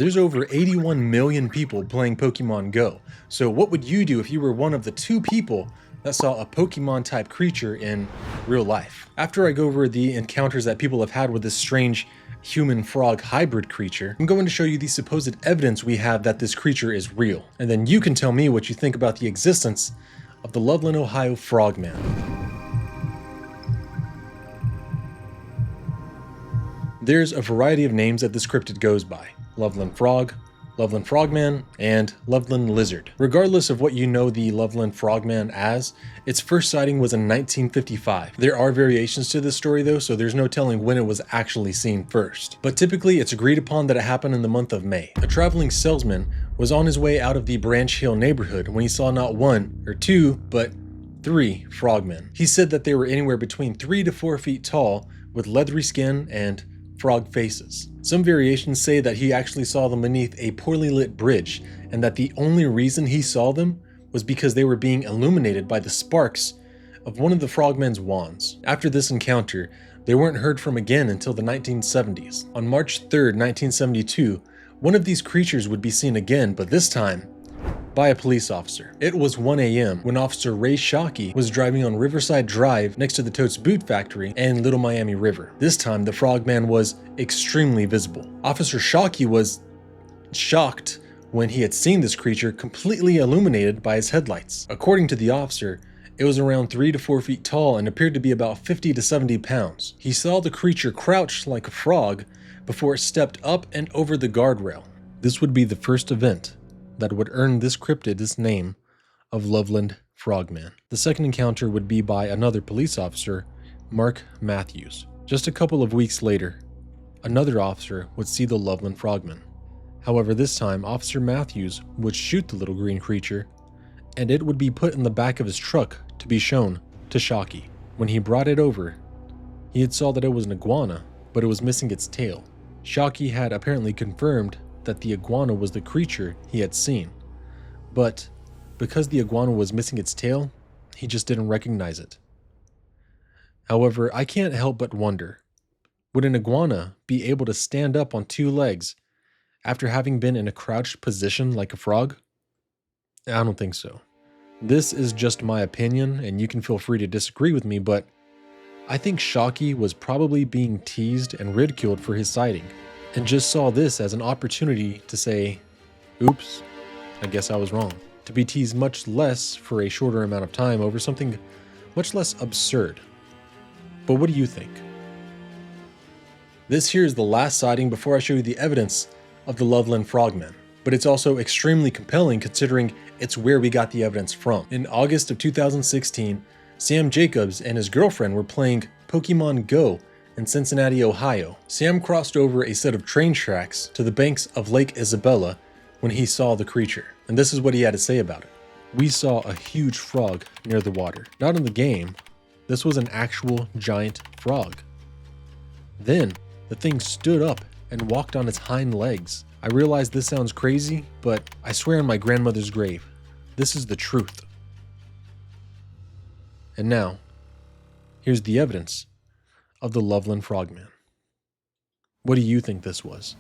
There's over 81 million people playing Pokemon Go, so what would you do if you were one of the 2 people that saw a Pokemon type creature in real life? After I go over the encounters that people have had with this strange human-frog hybrid creature, I'm going to show you the supposed evidence we have that this creature is real, and then you can tell me what you think about the existence of the Loveland Ohio Frogman. There's a variety of names that this cryptid goes by: Loveland Frog, Loveland Frogman, and Loveland Lizard. Regardless of what you know the Loveland Frogman as, its first sighting was in 1955. There are variations to this story though, so there's no telling when it was actually seen first. But typically it's agreed upon that it happened in the month of May. A traveling salesman was on his way out of the Branch Hill neighborhood when he saw not 1 or 2, but 3 frogmen. He said that they were anywhere between 3 to 4 feet tall with leathery skin and frog faces. Some variations say that he actually saw them beneath a poorly lit bridge, and that the only reason he saw them was because they were being illuminated by the sparks of one of the frogmen's wands. After this encounter, they weren't heard from again until the 1970s. On March 3rd, 1972, one of these creatures would be seen again, but this time by a police officer. It was 1 a.m. when Officer Ray Shockey was driving on Riverside Drive next to the Totes Boot Factory and Little Miami River. This time, the frogman was extremely visible. Officer Shockey was shocked when he had seen this creature completely illuminated by his headlights. According to the officer, it was around 3 to 4 feet tall and appeared to be about 50 to 70 pounds. He saw the creature crouched like a frog before it stepped up and over the guardrail. This would be the first event that would earn this cryptid its name of Loveland Frogman. The second encounter would be by another police officer, Mark Matthews. Just a couple of weeks later, another officer would see the Loveland Frogman. However, this time, Officer Matthews would shoot the little green creature, and it would be put in the back of his truck to be shown to Shockey. When he brought it over, he had saw that it was an iguana, but it was missing its tail. Shockey had apparently confirmed that the iguana was the creature he had seen, but because the iguana was missing its tail, he just didn't recognize it. However, I can't help but wonder, would an iguana be able to stand up on 2 legs after having been in a crouched position like a frog? I don't think so. This is just my opinion, and you can feel free to disagree with me, but I think Shockey was probably being teased and ridiculed for his sighting, and just saw this as an opportunity to say, oops, I guess I was wrong. To be teased much less for a shorter amount of time over something much less absurd. But what do you think? This here is the last sighting before I show you the evidence of the Loveland Frogman, but it's also extremely compelling considering it's where we got the evidence from. In August of 2016, Sam Jacobs and his girlfriend were playing Pokemon Go in Cincinnati, Ohio. Sam crossed over a set of train tracks to the banks of Lake Isabella when he saw the creature, and this is what he had to say about it. We saw a huge frog near the water. Not in the game, this was an actual giant frog. Then, the thing stood up and walked on its hind legs. I realize this sounds crazy, but I swear on my grandmother's grave, this is the truth. And now, here's the evidence of the Loveland Frogman. What do you think this was?